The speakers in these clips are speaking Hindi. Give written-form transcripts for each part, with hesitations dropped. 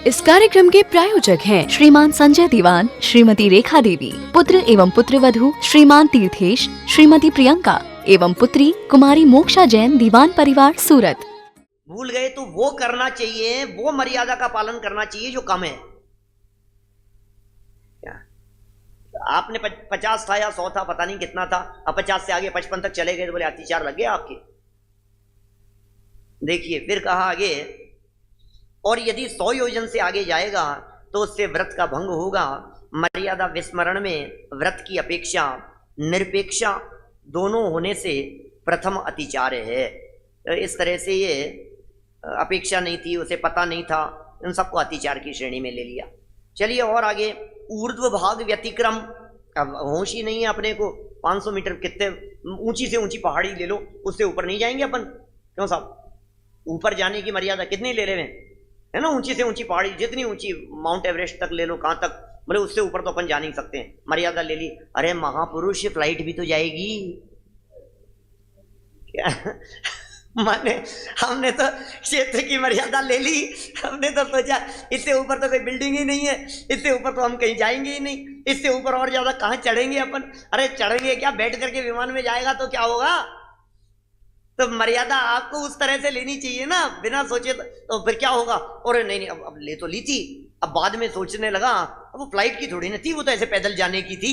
इस कार्यक्रम के प्रायोजक हैं श्रीमान संजय दीवान, श्रीमती रेखा देवी, पुत्र एवं पुत्रवधू श्रीमान तीर्थेश, श्रीमती प्रियंका एवं पुत्री कुमारी मोक्षा जैन, दीवान परिवार, सूरत। भूल गए तो वो करना चाहिए, वो मर्यादा का पालन करना चाहिए जो कम है। क्या आपने 50 था या 100 था, पता नहीं कितना था, अब 50 से आगे 55 तक चले गए तो बोले अत्याचार लग गया आपके। देखिए फिर कहा आगे, और यदि 100 योजन से आगे जाएगा तो उससे व्रत का भंग होगा। मर्यादा विस्मरण में व्रत की अपेक्षा निरपेक्षा दोनों होने से प्रथम अतिचार है। इस तरह से ये अपेक्षा नहीं थी, उसे पता नहीं था, इन सबको अतिचार की श्रेणी में ले लिया। चलिए और आगे, ऊर्ध्व भाग व्यतिक्रम। अब होश ही नहीं है अपने को, 500 मीटर कितने ऊंची से ऊंची पहाड़ी ले लो, उससे ऊपर नहीं जाएंगे अपन। क्यों साहब, ऊपर जाने की मर्यादा कितनी ले ले है ना, ऊंची से ऊंची पहाड़ी, जितनी ऊंची माउंट एवरेस्ट तक ले लो, कहां तक, बोले उससे ऊपर तो अपन जा नहीं सकते, मर्यादा ले ली। अरे महापुरुष, फ्लाइट भी तो जाएगी क्या? माने हमने तो क्षेत्र की मर्यादा ले ली, हमने तो सोचा इससे ऊपर तो कोई बिल्डिंग ही नहीं है, इससे ऊपर तो हम कहीं जाएंगे ही नहीं, इससे ऊपर और ज्यादा कहां चढ़ेंगे अपन। अरे चढ़ेंगे क्या, बैठ करके विमान में जाएगा तो क्या होगा। तो मर्यादा आपको उस तरह से लेनी चाहिए ना, बिना सोचे तो फिर क्या होगा। और नहीं अब ले तो ली थी, अब बाद में सोचने लगा अब वो फ्लाइट की थोड़ी ना थी, वो तो ऐसे पैदल जाने की थी।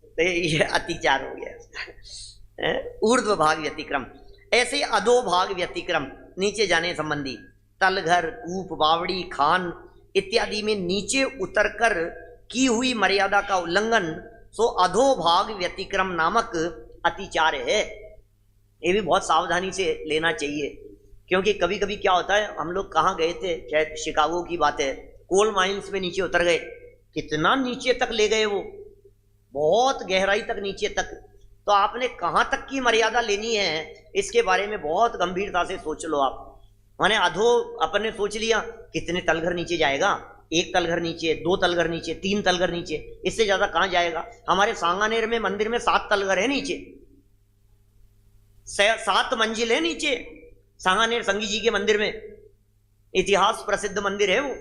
तो ये अतिचार हो गया। ऊर्ध्व भाग व्यतिक्रम। ऐसे अधोभाग व्यतिक्रम, नीचे जाने संबंधी, तलघर, कूप, बावड़ी, खान इत्यादि में नीचे उतरकर की हुई मर्यादा का उल्लंघन सो अधोभाग व्यतिक्रम नामक अतिचार है। ये भी बहुत सावधानी से लेना चाहिए, क्योंकि कभी कभी क्या होता है, हम लोग कहाँ गए थे, शायद शिकागो की बात है, कोल माइंस में नीचे उतर गए, कितना नीचे तक ले गए वो, बहुत गहराई तक नीचे तक। तो आपने कहाँ तक की मर्यादा लेनी है, इसके बारे में बहुत गंभीरता से सोच लो आप। माने अधो अपन ने सोच लिया कितने तलघर नीचे जाएगा, 1 तलघर नीचे, 2 तलघर नीचे, 3 तलघर नीचे, इससे ज्यादा कहाँ जाएगा। हमारे सांगानेर में मंदिर में 7 तलघर है नीचे, 7 मंजिल है नीचे, सांगानेर संगी जी के मंदिर में, इतिहास प्रसिद्ध मंदिर है वो।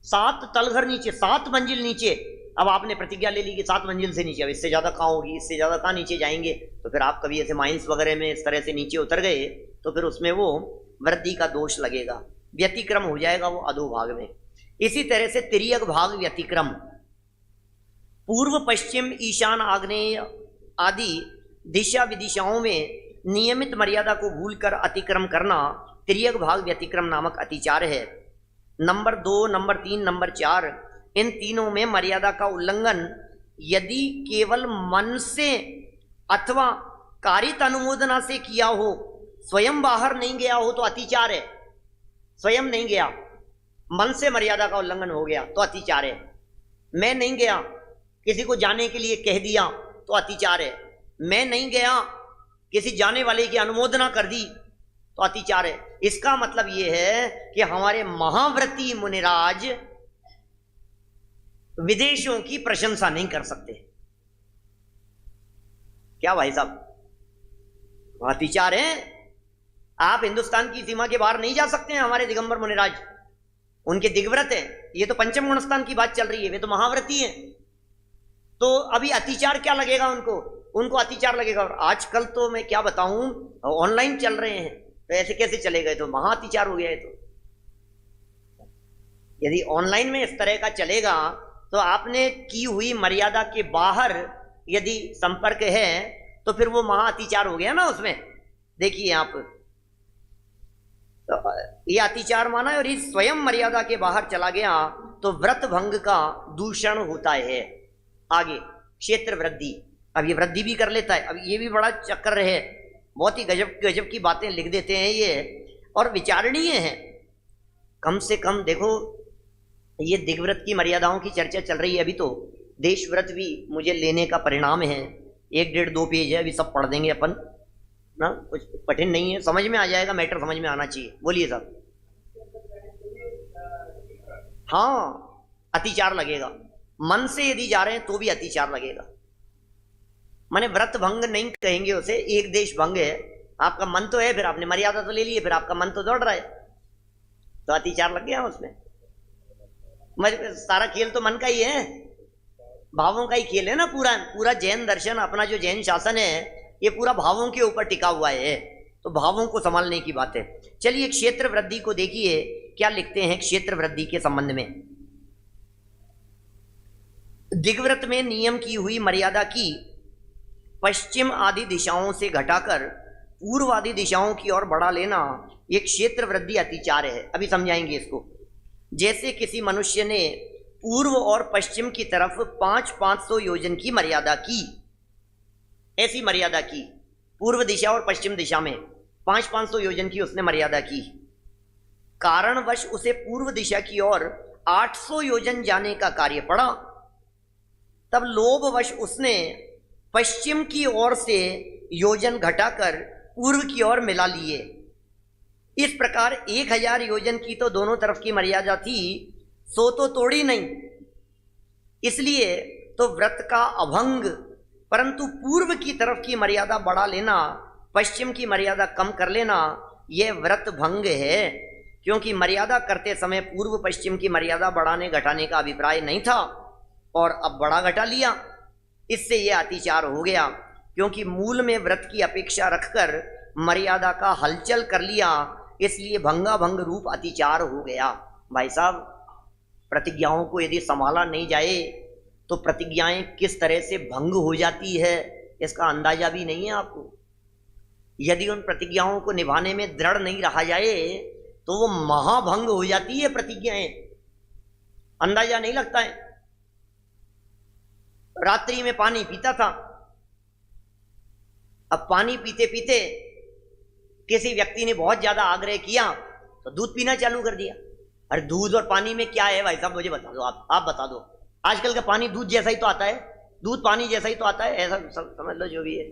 7 तलघर नीचे, 7 मंजिल नीचे। अब आपने प्रतिज्ञा ले ली कि 7 मंजिल से नीचे, अब इससे ज्यादा कहाँ होगी, इससे ज्यादा कहाँ नीचे जाएंगे। तो फिर आप कभी ऐसे माइंस वगैरह में इस तरह से नीचे उतर गए तो फिर उसमें वो वृद्धि का दोष लगेगा, व्यतिक्रम हो जाएगा वो अधोभाग में। इसी तरह से तिर्यक भाग व्यतिक्रम, पूर्व पश्चिम ईशान आग्नेय आदि दिशा विदिशाओं में नियमित मर्यादा को भूलकर अतिक्रम करना तिर्यक भाग व्यतिक्रम नामक अतिचार है। नंबर 2, नंबर 3, नंबर 4, इन तीनों में मर्यादा का उल्लंघन यदि केवल मन से अथवा कारित अनुमोदना से किया हो, स्वयं बाहर नहीं गया हो तो अतिचार है। स्वयं नहीं गया, मन से मर्यादा का उल्लंघन हो गया तो अतिचार है। मैं नहीं गया, किसी को जाने के लिए कह दिया तो अतिचार है। मैं नहीं गया, किसी जाने वाले की अनुमोदना कर दी तो अतिचार है। इसका मतलब यह है कि हमारे महाव्रती मुनिराज विदेशों की प्रशंसा नहीं कर सकते। क्या भाई साहब, अतिचार है। आप हिंदुस्तान की सीमा के बाहर नहीं जा सकते हैं हमारे दिगंबर मुनिराज, उनके दिग्व्रत है। ये तो पंचम गुणस्थान की बात चल रही है, वे तो महाव्रती है। तो अभी अतिचार क्या लगेगा उनको, उनको अतिचार लगेगा। और आजकल तो मैं क्या बताऊं, ऑनलाइन चल रहे हैं, तो ऐसे कैसे चले गए, तो महा अतिचार हो गया है। तो यदि ऑनलाइन में इस तरह का चलेगा तो आपने की हुई मर्यादा के बाहर यदि संपर्क है तो फिर वो महा अतिचार हो गया ना उसमें। देखिए आप, तो ये अतिचार माना है, और ये स्वयं मर्यादा के बाहर चला गया तो व्रत भंग का दूषण होता है। आगे क्षेत्र वृद्धि, अब ये वृद्धि भी कर लेता है। अब ये भी बड़ा चक्कर है, बहुत ही गजब गजब की बातें लिख देते हैं ये, और विचारणीय है। कम से कम देखो, ये दिग्व्रत की मर्यादाओं की चर्चा चल रही है अभी, तो देशव्रत भी मुझे लेने का परिणाम है। 1, 1.5, 2 पेज है, अभी सब पढ़ देंगे अपन ना, कुछ कठिन नहीं है, समझ में आ जाएगा, मैटर समझ में आना चाहिए। बोलिए साहब। हाँ, अतिचार लगेगा, मन से यदि जा रहे हैं तो भी अतिचार लगेगा। माने व्रत भंग नहीं कहेंगे उसे, एक देश भंग है। आपका मन तो है, फिर आपने मर्यादा तो ले ली है, फिर आपका मन तो दौड़ रहा है, तो अतिचार लग गया उसमें। सारा खेल तो मन का ही है, भावों का ही खेल है ना। पूरा पूरा जैन दर्शन, अपना जो जैन शासन है, ये पूरा भावों के ऊपर टिका हुआ है। तो भावों को संभालने की बात है। चलिए क्षेत्र वृद्धि को देखिए, क्या लिखते हैं क्षेत्र वृद्धि के संबंध में। दिग्व्रत में नियम की हुई मर्यादा की पश्चिम आदि दिशाओं से घटाकर पूर्व आदि दिशाओं की ओर बढ़ा लेना ये क्षेत्र वृद्धि अतिचार है। अभी समझाएंगे इसको। जैसे किसी मनुष्य ने पूर्व और पश्चिम की तरफ 500 योजन की मर्यादा की, ऐसी मर्यादा की, पूर्व दिशा और पश्चिम दिशा में 500 योजन की उसने मर्यादा की। कारणवश उसे पूर्व दिशा की ओर 800 योजन जाने का कार्य पड़ा, तब लोभवश उसने पश्चिम की ओर से योजन घटाकर पूर्व की ओर मिला लिए। इस प्रकार 1000 योजन की तो दोनों तरफ की मर्यादा थी, सो तो तोड़ी नहीं। इसलिए तो व्रत का अभंग, परंतु पूर्व की तरफ की मर्यादा बढ़ा लेना, पश्चिम की मर्यादा कम कर लेना, यह व्रत भंग है। क्योंकि मर्यादा करते समय पूर्व पश्चिम की मर्यादा बढ़ाने घटाने का अभिप्राय नहीं था और अब बढ़ा घटा लिया, इससे यह अतिचार हो गया। क्योंकि मूल में व्रत की अपेक्षा रखकर मर्यादा का हलचल कर लिया, इसलिए भंगा भंग रूप अतिचार हो गया। भाई साहब, प्रतिज्ञाओं को यदि संभाला नहीं जाए तो प्रतिज्ञाएं किस तरह से भंग हो जाती है इसका अंदाजा भी नहीं है आपको। यदि उन प्रतिज्ञाओं को निभाने में दृढ़ नहीं रहा जाए तो वो महाभंग हो जाती है प्रतिज्ञाएं, अंदाजा नहीं लगता है। रात्रि में पानी पीता था, अब पानी पीते पीते किसी व्यक्ति ने बहुत ज्यादा आग्रह किया तो दूध पीना चालू कर दिया। अरे दूध और पानी में क्या है भाई साहब, मुझे बता दो, आप बता दो। आजकल का पानी दूध जैसा ही तो आता है, दूध पानी जैसा ही तो आता है, ऐसा समझ लो जो भी है।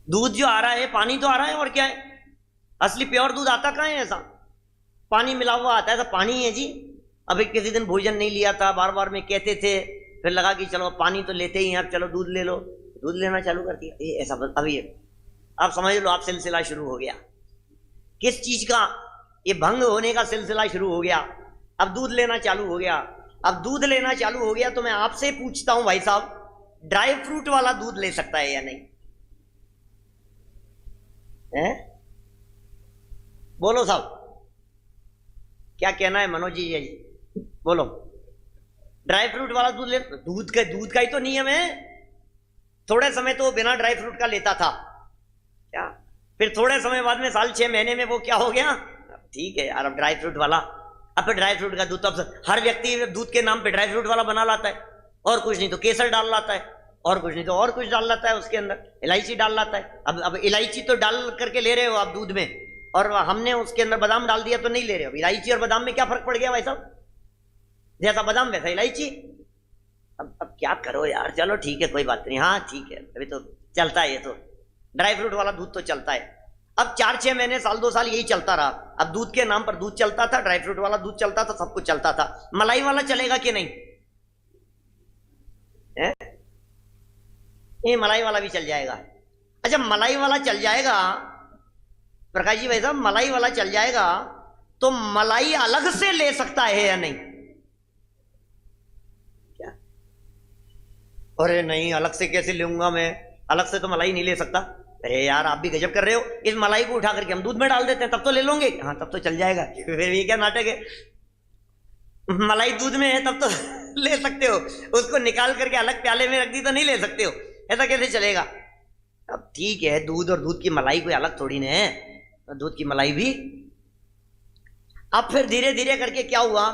दूध जो आ रहा है पानी तो आ रहा है, और क्या है, असली प्योर दूध आता कहाँ है, ऐसा पानी मिला हुआ आता है, ऐसा पानी है जी। अभी किसी दिन भोजन नहीं लिया था, बार बार में कहते थे, फिर लगा कि चलो पानी तो लेते ही हैं, अब चलो दूध ले लो, दूध लेना चालू कर दिया। ये ऐसा अभी आप समझ लो, आप सिलसिला शुरू हो गया। किस चीज का, ये भंग होने का सिलसिला शुरू हो गया। अब दूध लेना चालू हो गया। अब दूध लेना चालू हो गया तो मैं आपसे पूछता हूं भाई साहब, ड्राई फ्रूट वाला दूध ले सकता है या नहीं है? बोलो साहब, क्या कहना है मनोज जी? बोलो। ड्राई फ्रूट वाला दूध ले, दूध का ही तो नियम है। थोड़े समय तो बिना ड्राई फ्रूट का लेता था क्या, फिर थोड़े समय बाद में साल 6 महीने में वो क्या हो गया, ठीक है यार अब ड्राई फ्रूट वाला। अब फिर ड्राई फ्रूट का दूध तो अब हर व्यक्ति दूध के नाम पे ड्राई फ्रूट वाला बना लाता है, और कुछ नहीं तो केसर डाल लाता है, और कुछ नहीं तो और कुछ डाल लाता है, उसके अंदर इलायची डाल लाता है। अब इलायची तो डाल करके ले रहे हो आप दूध में, और हमने उसके अंदर बादाम डाल दिया तो नहीं ले रहे हो। इलायची और बादाम में क्या फर्क पड़ गया भाई साहब? जैसा बादाम वैसा इलायची। अब क्या करो यार, चलो ठीक है कोई बात नहीं, हाँ ठीक है, अभी तो चलता है, ये तो ड्राई फ्रूट वाला दूध तो चलता है। अब 4-6 महीने, साल 2 साल यही चलता रहा। अब दूध के नाम पर दूध चलता था, ड्राई फ्रूट वाला दूध चलता था, सब कुछ चलता था। मलाई वाला चलेगा कि नहीं है? ये मलाई वाला भी चल जाएगा। अच्छा, मलाई वाला चल जाएगा प्रकाश जी भाई साहब, मलाई वाला चल जाएगा तो मलाई अलग से ले सकता है या नहीं? क्या? अरे नहीं, अलग से कैसे लूंगा मैं, अलग से तो मलाई नहीं ले सकता। अरे यार आप भी गजब कर रहे हो, इस मलाई को उठा करके हम दूध में डाल देते हैं, तब तो ले लोगे। हाँ तब तो चल जाएगा। फिर ये क्या नाटक है, मलाई दूध में है तब तो ले सकते हो, उसको निकाल करके अलग प्याले में रख दी तो नहीं ले सकते हो, ऐसा कैसे चलेगा? अब ठीक है, दूध और दूध की मलाई कोई अलग थोड़ी ना है, दूध की मलाई भी। अब फिर धीरे धीरे करके क्या हुआ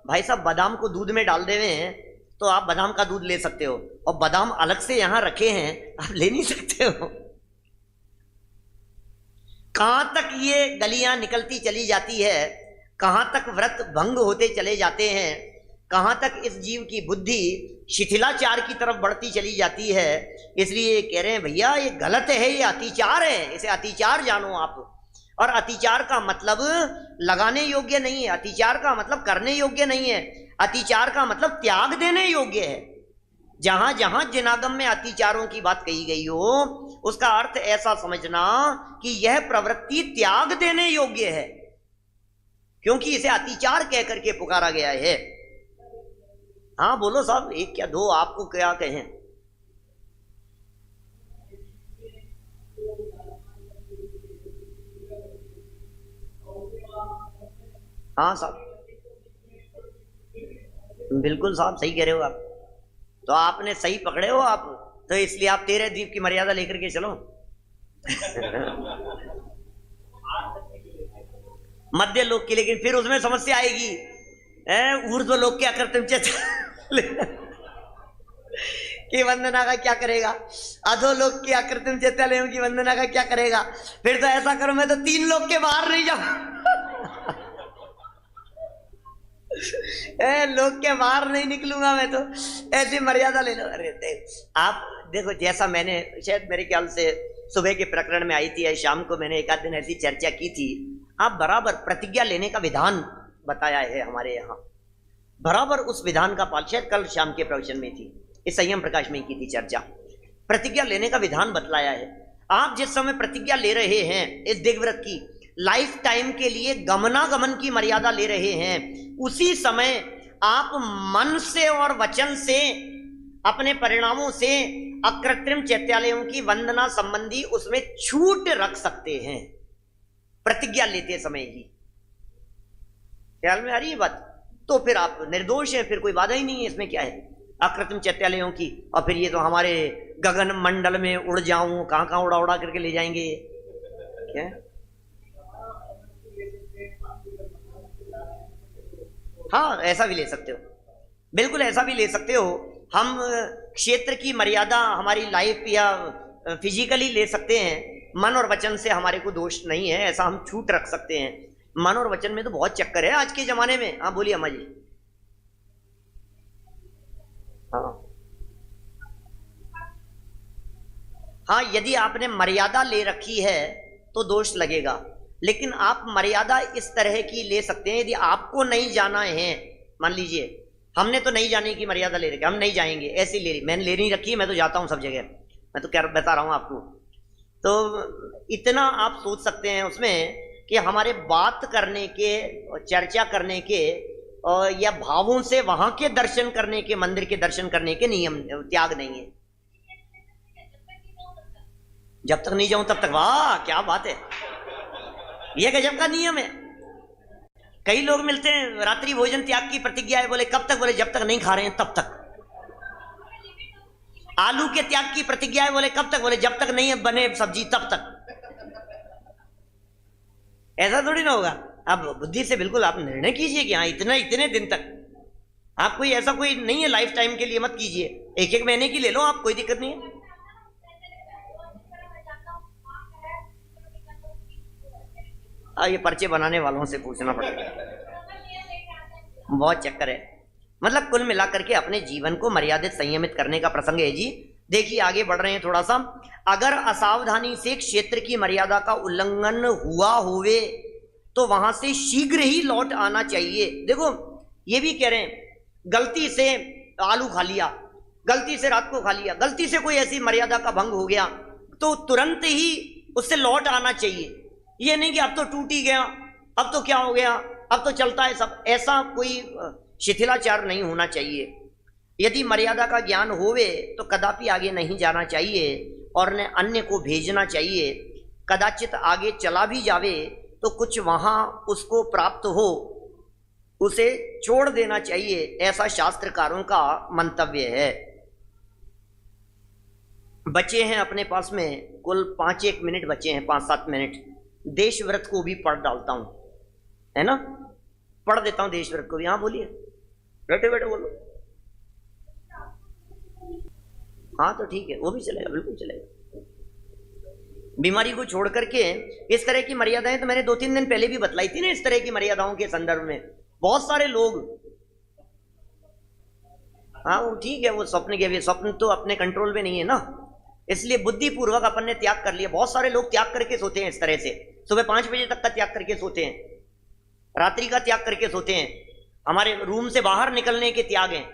भाई साहब, बादाम को दूध में डाल देवे हैं तो आप बादाम का दूध ले सकते हो, और बादाम अलग से यहां रखे हैं, आप ले नहीं सकते हो। कहां तक ये गलियां निकलती चली जाती है, कहां तक व्रत भंग होते चले जाते हैं, कहां तक इस जीव की बुद्धि शिथिलाचार की तरफ बढ़ती चली जाती है। इसलिए ये कह रहे हैं भैया ये गलत है, ये अतिचार है, इसे अतिचार जानो आप। और अतिचार का मतलब लगाने योग्य नहीं है, अतिचार का मतलब करने योग्य नहीं है, अतिचार का मतलब त्याग देने योग्य है। जहां जहां जिनागम में अतिचारों की बात कही गई हो उसका अर्थ ऐसा समझना कि यह प्रवृत्ति त्याग देने योग्य है, क्योंकि इसे अतिचार कह करके पुकारा गया है। हाँ बोलो साहब, एक क्या दो, आपको क्या कहें। हाँ साहब, बिल्कुल साहब सही कह रहे हो आप, तो आपने सही पकड़े हो आप, तो इसलिए आप 13 द्वीप की मर्यादा लेकर के चलो। मध्य लोक की, लेकिन फिर उसमें समस्या आएगी, ऊर्ध्व लोक क्या करते की वंदना का क्या करेगा, अधो लोक की आकृतिम चैत्यालयों की वंदना का क्या करेगा। फिर तो ऐसा करो, मैं तो 3 लोक के बाहर नहीं जाऊं। लोक के बाहर नहीं निकलूंगा मैं तो, ऐसी मर्यादा ले लो। अरे आप देखो, जैसा मैंने शायद मेरे ख्याल से सुबह के प्रकरण में आई थी या शाम को मैंने एक आध दिन ऐसी चर्चा की थी, आप बराबर प्रतिज्ञा लेने का विधान बताया है हमारे यहाँ, बराबर उस विधान का पालन, शायद कल शाम के प्रवचन में थी, इस संयम प्रकाश में की थी चर्चा, प्रतिज्ञा लेने का विधान बतलाया है। आप जिस समय प्रतिज्ञा ले रहे हैं इस दिग्व्रत की, लाइफ टाइम के लिए गमनागमन की मर्यादा ले रहे हैं, उसी समय आप मन से और वचन से, अपने परिणामों से अकृत्रिम चैत्यालयों की वंदना संबंधी उसमें छूट रख सकते हैं, प्रतिज्ञा लेते समय ही। ख्याल में आ रही है बात? तो फिर आप निर्दोष हैं, फिर कोई बाधा ही नहीं है, इसमें क्या है अकृत्रिम चैत्यालयों की। और फिर ये तो हमारे गगन मंडल में उड़ जाऊं, कहां कहां उड़ा उड़ा करके ले जाएंगे क्या? हाँ ऐसा भी ले सकते हो, बिल्कुल ऐसा भी ले सकते हो। हम क्षेत्र की मर्यादा हमारी लाइफ या फिजिकली ले सकते हैं, मन और वचन से हमारे को दोष नहीं है, ऐसा हम छूट रख सकते हैं। मन और वचन में तो बहुत चक्कर है आज के जमाने में। हाँ बोलिए अम्मा जी। हाँ, यदि आपने मर्यादा ले रखी है तो दोष लगेगा, लेकिन आप मर्यादा इस तरह की ले सकते हैं, यदि आपको नहीं जाना है, मान लीजिए हमने तो नहीं जाने की मर्यादा ले रखी, हम नहीं जाएंगे, ऐसी ले रही, मैंने ले नहीं रखी है, मैं तो जाता हूं सब जगह, मैं तो क्या बता रहा हूं आपको। तो इतना आप सोच सकते हैं उसमें कि हमारे बात करने के, चर्चा करने के या भावों से वहां के दर्शन करने के, मंदिर के दर्शन करने के नियम त्याग नहीं है। जब तक नहीं जाऊं तब तक, वाह क्या बात है, यह गजब का नियम है। कई लोग मिलते हैं, रात्रि भोजन त्याग की प्रतिज्ञा है, बोले कब तक, बोले जब तक नहीं खा रहे हैं तब तक। आलू के त्याग की प्रतिज्ञा है, बोले कब तक, बोले जब तक नहीं बने सब्जी तब तक। ऐसा थोड़ी ना होगा, आप बुद्धि से बिल्कुल आप निर्णय कीजिए कि हाँ इतने दिन तक। आप कोई ऐसा कोई नहीं है लाइफ टाइम के लिए मत कीजिए, एक एक महीने की ले लो आप, कोई दिक्कत नहीं है। ये पर्चे बनाने वालों से पूछना पड़ेगा, बहुत चक्कर है। मतलब कुल मिलाकर के अपने जीवन को मर्यादित संयमित करने का प्रसंग है जी। देखिए आगे बढ़ रहे हैं थोड़ा सा। अगर असावधानी से क्षेत्र की मर्यादा का उल्लंघन हुआ होवे तो वहां से शीघ्र ही लौट आना चाहिए। देखो ये भी कह रहे हैं, गलती से आलू खा लिया, गलती से रात को खा लिया, गलती से कोई ऐसी मर्यादा का भंग हो गया तो तुरंत ही उससे लौट आना चाहिए। ये नहीं कि अब तो टूट ही गया, अब तो क्या हो गया, अब तो चलता है सब, ऐसा कोई शिथिलाचार नहीं होना चाहिए। यदि मर्यादा का ज्ञान होवे तो कदापि आगे नहीं जाना चाहिए और न अन्य को भेजना चाहिए। कदाचित आगे चला भी जावे तो कुछ वहां उसको प्राप्त हो, उसे छोड़ देना चाहिए, ऐसा शास्त्रकारों का मंतव्य है। बचे हैं अपने पास में कुल 5-1 मिनट बचे हैं, 5-7 मिनट। देशव्रत को भी पढ़ डालता हूं, है ना, पढ़ देता हूं देशव्रत को भी। हाँ बोलिए, बैठे बैठे बोलो। हाँ तो ठीक है, वो भी चलेगा, बिल्कुल चलेगा। बीमारी को छोड़ करके इस तरह की मर्यादाएं तो मैंने 2-3 दिन पहले भी बतलाई थी ना, इस तरह की मर्यादाओं के संदर्भ में। बहुत सारे लोग, हाँ वो ठीक है, वो स्वप्न के भी, स्वप्न तो अपने कंट्रोल में नहीं है ना, इसलिए बुद्धिपूर्वक अपन ने त्याग कर लिया। बहुत सारे लोग त्याग करके सोते हैं इस तरह से, सुबह 5 बजे तक का त्याग करके सोते हैं, रात्रि का त्याग करके सोते हैं, हमारे रूम से बाहर निकलने के त्याग हैं,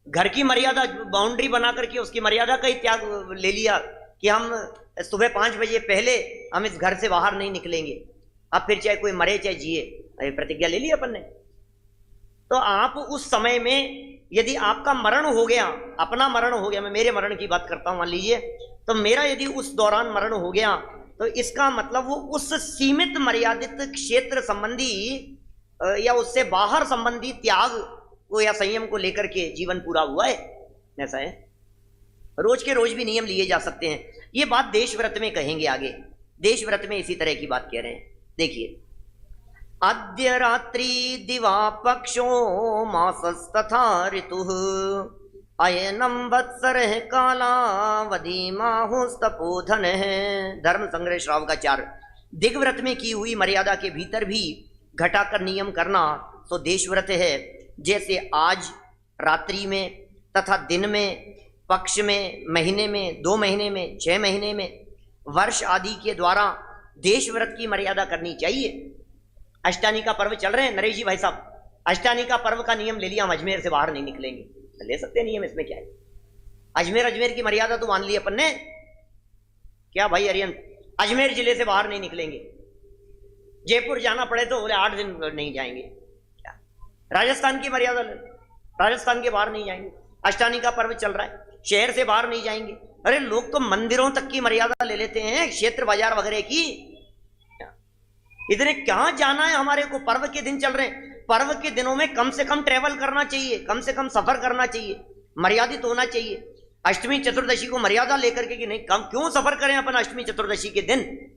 घर की मर्यादा बाउंड्री बना करके उसकी मर्यादा का ही त्याग ले लिया कि हम सुबह 5 बजे पहले हम इस घर से बाहर नहीं निकलेंगे। अब फिर चाहे कोई मरे चाहे जिए, अभी प्रतिज्ञा ले ली अपन ने। तो आप उस समय में यदि आपका मरण हो गया, अपना मरण हो गया, मैं मेरे मरण की बात करता हूं मान लीजिए, तो मेरा यदि उस दौरान मरण हो गया तो इसका मतलब वो उस सीमित मर्यादित क्षेत्र संबंधी या उससे बाहर संबंधी त्याग को या संयम को लेकर के जीवन पूरा हुआ है, ऐसा है। रोज के रोज भी नियम लिए जा सकते हैं। ये बात देशव्रत में कहेंगे आगे, देशव्रत में इसी तरह की बात कह रहे हैं। देखिए, अद्य रात्रि दिवा पक्षो मासस्तथा ऋतुः अयनम वत्सरः कालावधि माहुस्तपोधनः। धर्म संग्रह श्रावकाचार। दिग्व्रत में की हुई मर्यादा के भीतर भी घटाकर नियम करना तो देशव्रत है। जैसे आज रात्रि में तथा दिन में, पक्ष में, महीने में, 2 महीने में, 6 महीने में, वर्ष आदि के द्वारा देशव्रत की मर्यादा करनी चाहिए। अष्टानी का पर्व चल रहे हैं नरेश जी भाई साहब, अष्टानी का पर्व का नियम ले लिया, हम अजमेर से बाहर नहीं निकलेंगे, ले सकते हैं नियम, इसमें क्या है। अजमेर की मर्यादा तो मान ली अपन ने, क्या भाई अरियन, अजमेर जिले से बाहर नहीं निकलेंगे। जयपुर जाना पड़े तो बोले 8 दिन नहीं जाएंगे। क्या राजस्थान की मर्यादा, राजस्थान के बाहर नहीं जाएंगे। अष्टानी का पर्व चल रहा है, शहर से बाहर नहीं जाएंगे। अरे लोग तो मंदिरों तक की मर्यादा ले लेते हैं, क्षेत्र बाजार वगैरह की। इतने क्या जाना है हमारे को, पर्व के दिन चल रहे हैं। पर्व के दिनों में कम से कम ट्रेवल करना चाहिए, कम से कम सफर करना चाहिए, मर्यादित होना चाहिए। अष्टमी चतुर्दशी को मर्यादा लेकर के कि नहीं, कम क्यों सफर करें अपन अष्टमी चतुर्दशी के दिन,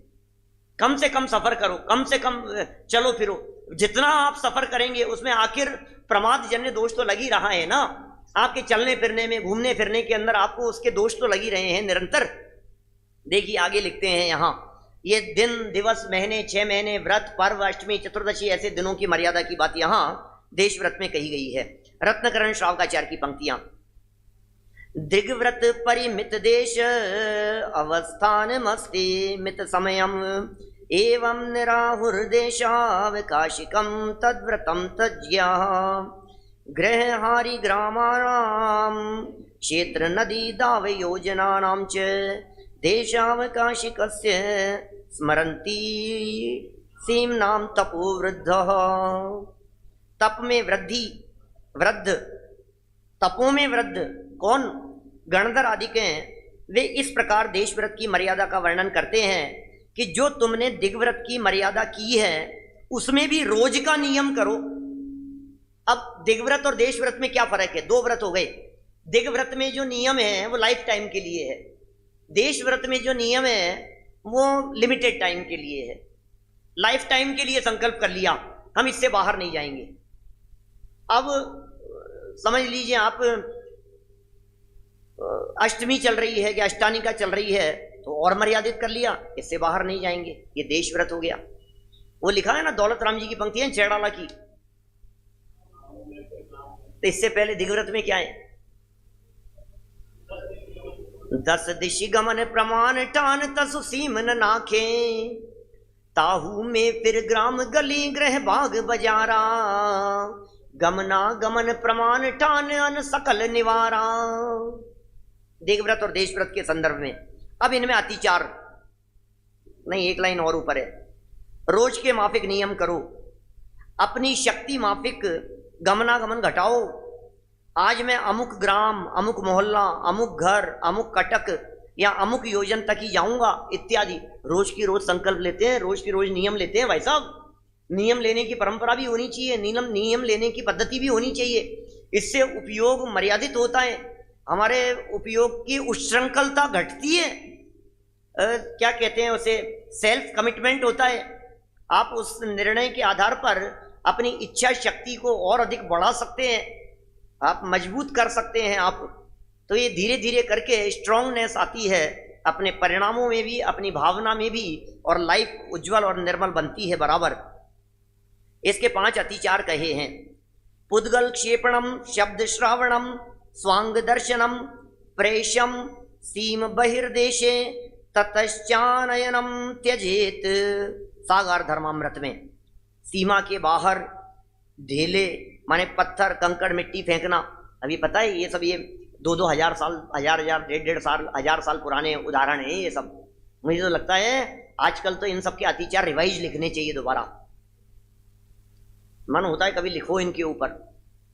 कम से कम सफर करो, कम से कम चलो फिरो। जितना आप सफर करेंगे उसमें आखिर प्रमाद जन्य दोष तो लग ही रहा है ना, आपके चलने फिरने में, घूमने फिरने के अंदर आपको उसके दोष तो लग ही रहे हैं निरंतर। देखिए आगे लिखते हैं यहाँ, ये दिन, दिवस, महीने, 6 महीने, व्रत, पर्व, अष्टमी, चतुर्दशी, ऐसे दिनों की मर्यादा की बात यहाँ देशव्रत में कही गई है। रत्नकरण श्रावकाचार्य की पंक्तियां। दिग्व्रत परिमित देश अवस्थान मस्ति मित समयम एवं निराहुर्देशावकाशिकम तद्व्रतम तज्ज्ञा गृहहारि ग्रामाणाम क्षेत्र नदी दाव योजनानां च देशावकाशिकस्य स्मरन्ति सीमनाम तपोवृद्धः। तप में वृद्धि, वृद्ध, तपों में वृद्ध कौन, गणधर आदि के हैं, वे इस प्रकार देशव्रत की मर्यादा का वर्णन करते हैं कि जो तुमने दिग्व्रत की मर्यादा की है उसमें भी रोज का नियम करो। अब दिग्व्रत और देशव्रत में क्या फर्क है, 2 व्रत हो गए। दिग्व्रत में जो नियम है वो लाइफ टाइम के लिए है, देशव्रत में जो नियम है वो लिमिटेड टाइम के लिए है। लाइफ टाइम के लिए संकल्प कर लिया, हम इससे बाहर नहीं जाएंगे। अब समझ लीजिए आप, अष्टमी चल रही है कि अष्टानी का चल रही है तो और मर्यादित कर लिया, इससे बाहर नहीं जाएंगे, ये देशव्रत हो गया। वो लिखा है ना दौलत राम जी की पंक्ति है छेड़ाला की, तो इससे पहले दिग्व्रत में क्या है, 10 दिशि गमन प्रमाण टान तसु सीमन नाखे ताहू में फिर ग्राम गली गृह बाग बजारा गमना गमन प्रमाण टान अन सकल निवारा। दिग्व्रत और देशव्रत के संदर्भ में। अब इनमें अतिचार नहीं, 1 लाइन और ऊपर है, रोज के माफिक नियम करो, अपनी शक्ति माफिक गमनागमन घटाओ। आज मैं अमुक ग्राम, अमुक मोहल्ला, अमुक घर, अमुक कटक या अमुक योजन तक ही जाऊंगा इत्यादि। रोज की रोज संकल्प लेते हैं, रोज की रोज नियम लेते हैं। भाई साहब, नियम लेने की परंपरा भी होनी चाहिए, नियम लेने की पद्धति भी होनी चाहिए। इससे उपयोग मर्यादित होता है, हमारे उपयोग की उच्छृंखलता घटती है। क्या कहते हैं उसे, सेल्फ कमिटमेंट होता है। आप उस निर्णय के आधार पर अपनी इच्छा शक्ति को और अधिक बढ़ा सकते हैं, आप मजबूत कर सकते हैं आप। तो ये धीरे धीरे करके स्ट्रांगनेस आती है अपने परिणामों में भी, अपनी भावना में भी, और लाइफ उज्जवल और निर्मल बनती है बराबर। इसके 5 अतिचार कहे हैं। पुद्गल क्षेपणम, शब्द श्रावणम, स्वांग दर्शनम, प्रेषम, सीम बहिर्देशे ततश्चानयनम त्यजेत। सागार धर्मामृत में सीमा के बाहर ढेले माने पत्थर, कंकड़, मिट्टी फेंकना। अभी पता है ये सब, ये 2-2 हजार साल, 1,000 साल, 1,000 साल पुराने उदाहरण है ये सब। मुझे तो लगता है आजकल तो इन सब के अतिचार रिवाइज लिखने चाहिए दोबारा। मन होता है कभी लिखो इनके ऊपर,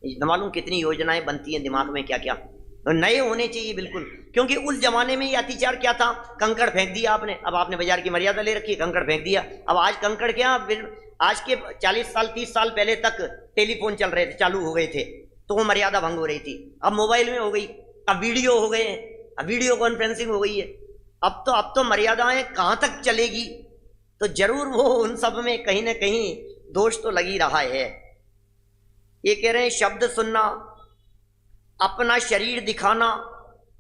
न मालूम कितनी योजनाएं बनती हैं दिमाग में, क्या क्या। तो नए होने चाहिए बिल्कुल, क्योंकि उस जमाने में ये अत्याचार क्या था, कंकड़ फेंक दिया आपने, अब आपने बाजार की मर्यादा ले रखी है, कंकड़ फेंक दिया। अब आज कंकड़ क्या, आज के 40 साल 30 साल पहले तक टेलीफोन चल रहे थे, चालू हो गए थे, तो वो मर्यादा भंग हो रही थी। अब मोबाइल में हो गई, अब वीडियो हो गए हैं, अब वीडियो कॉन्फ्रेंसिंग हो गई है। अब तो मर्यादाएं कहाँ तक चलेगी, तो जरूर वो उन सब में कहीं ना कहीं दोष तो लग ही रहा है। ये कह रहे हैं शब्द सुनना, अपना शरीर दिखाना,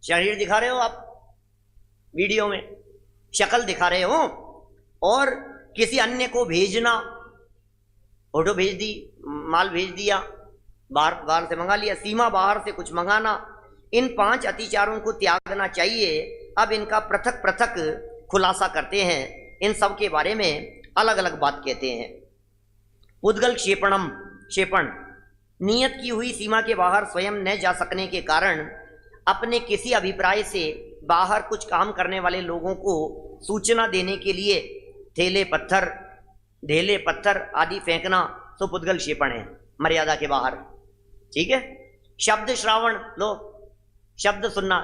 शरीर दिखा रहे हो आप वीडियो में, शक्ल दिखा रहे हो, और किसी अन्य को भेजना, फोटो भेज दी, माल भेज दिया, बाहर से मंगा लिया, सीमा बाहर से कुछ मंगाना, इन 5 अतिचारों को त्यागना चाहिए। अब इनका पृथक पृथक खुलासा करते हैं, इन सब के बारे में अलग अलग बात कहते हैं। उद्गल क्षेपण, नियत की हुई सीमा के बाहर स्वयं न जा सकने के कारण अपने किसी अभिप्राय से बाहर कुछ काम करने वाले लोगों को सूचना देने के लिए ढेले पत्थर आदि फेंकना तो पुद्गल क्षेपण है, मर्यादा के बाहर। ठीक है। शब्द श्रावण, लो शब्द सुनना,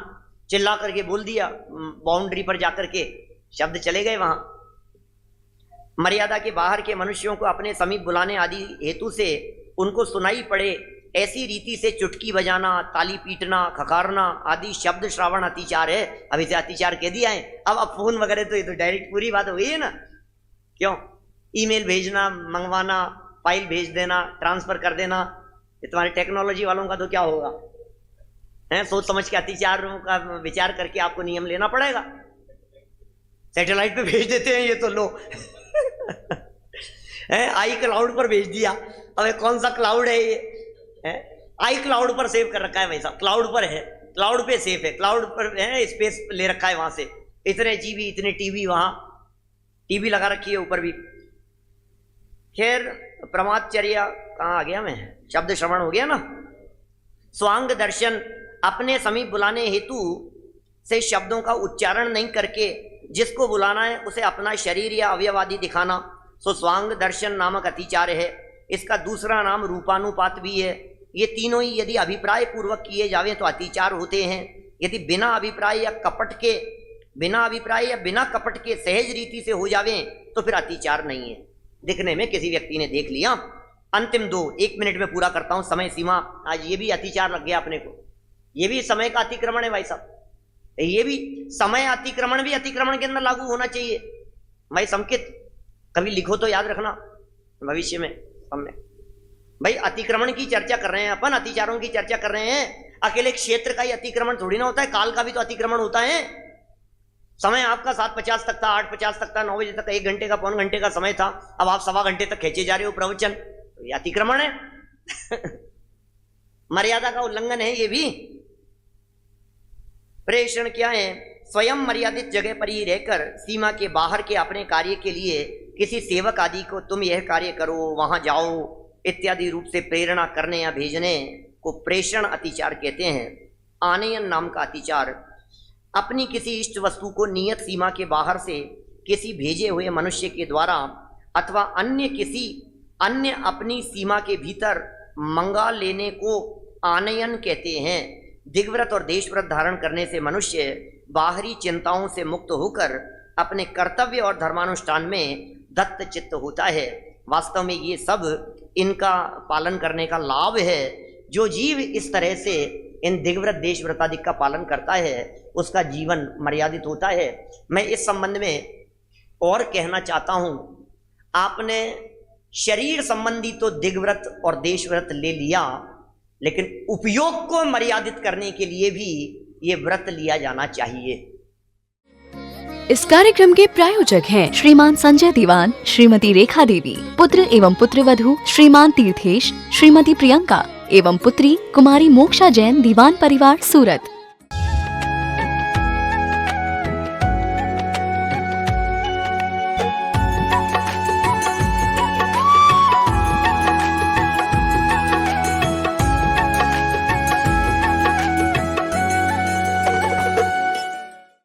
चिल्ला करके बोल दिया, बाउंड्री पर जाकर के शब्द चले गए वहां। मर्यादा के बाहर के मनुष्यों को अपने समीप बुलाने आदि हेतु से उनको सुनाई पड़े ऐसी रीति से चुटकी बजाना, ताली पीटना, खखारना आदि शब्द श्रावण अतिचार है। अब इसे अतिचार कह दिया है। अब फोन वगैरह तो ये तो डायरेक्ट पूरी बात हो गई है ना, क्यों ईमेल भेजना, मंगवाना, फाइल भेज देना, ट्रांसफर कर देना, ये तुम्हारे टेक्नोलॉजी वालों का तो क्या होगा है। सोच समझ के अतिचारों का विचार करके आपको नियम लेना पड़ेगा। सैटेलाइट पे भेज देते हैं ये तो, लो आई क्लाउड पर भेज दिया। अब कौन सा क्लाउड है ये, आई क्लाउड पर सेव कर रखा है भाई साहब, क्लाउड पर है, क्लाउड पे सेफ है, क्लाउड पर है, स्पेस ले रखा है वहां से, इतने जीबी इतने टीबी, वहां टीवी लगा रखी है ऊपर भी। खैर प्रमादचर्या कहाँ आ गया मैं, शब्द श्रवण हो गया ना। स्वांग दर्शन, अपने समीप बुलाने हेतु से शब्दों का उच्चारण नहीं करके जिसको बुलाना है उसे अपना शरीर या अवयव आदि दिखाना, सो स्वांग दर्शन नामक अतिचार है। इसका दूसरा नाम रूपानुपात भी है। ये तीनों ही यदि अभिप्राय पूर्वक किए जावे तो अतिचार होते हैं। यदि बिना अभिप्राय या बिना कपट के सहज रीति से हो जावे तो फिर अतिचार नहीं है। दिखने में किसी व्यक्ति ने देख लिया, अंतिम 1 मिनट में पूरा करता हूं, समय सीमा, आज ये भी अतिचार लग गया अपने को, ये भी समय का अतिक्रमण है भाई साहब। ये भी समय अतिक्रमण भी अतिक्रमण के अंदर लागू होना चाहिए भाई। संकेत कभी लिखो तो याद रखना भविष्य में हमने, भाई अतिक्रमण की चर्चा कर रहे हैं अपन, अतिचारों की चर्चा कर रहे हैं। अकेले क्षेत्र का ही अतिक्रमण थोड़ी ना होता है, काल का भी तो अतिक्रमण होता है। समय आपका 7:50 तक था, 8:50 तक था, 9 बजे तक 1 घंटे का, पौन घंटे का समय था, अब आप 1.25 घंटे तक खींचे जा रहे हो प्रवचन, तो ये अतिक्रमण है मर्यादा का उल्लंघन है ये भी। प्रेषण क्या है, स्वयं मर्यादित जगह पर ही रहकर सीमा के बाहर के अपने कार्य के लिए किसी सेवक आदि को तुम यह कार्य करो, वहां जाओ इत्यादि रूप से प्रेरणा करने या भेजने को प्रेषण अतिचार कहते हैं। आनयन नाम का अतिचार, अपनी किसी इष्ट वस्तु को नियत सीमा के बाहर से किसी भेजे हुए मनुष्य के द्वारा अथवा अन्य अपनी सीमा के भीतर मंगा लेने को आनयन कहते हैं। दिग्व्रत और देशव्रत धारण करने से मनुष्य बाहरी चिंताओं से मुक्त होकर अपने कर्तव्य और धर्मानुष्ठान में दत्त चित्त होता है। वास्तव में ये सब इनका पालन करने का लाभ है। जो जीव इस तरह से इन दिग्व्रत देशव्रत आदि का पालन करता है उसका जीवन मर्यादित होता है। मैं इस संबंध में और कहना चाहता हूँ, आपने शरीर संबंधी तो दिग्व्रत और देशव्रत ले लिया, लेकिन उपयोग को मर्यादित करने के लिए भी ये व्रत लिया जाना चाहिए। इस कार्यक्रम के प्रायोजक हैं श्रीमान संजय दीवान, श्रीमती रेखा देवी, पुत्र एवं पुत्रवधू श्रीमान तीर्थेश, श्रीमती प्रियंका एवं पुत्री कुमारी मोक्षा जैन, दीवान परिवार सूरत।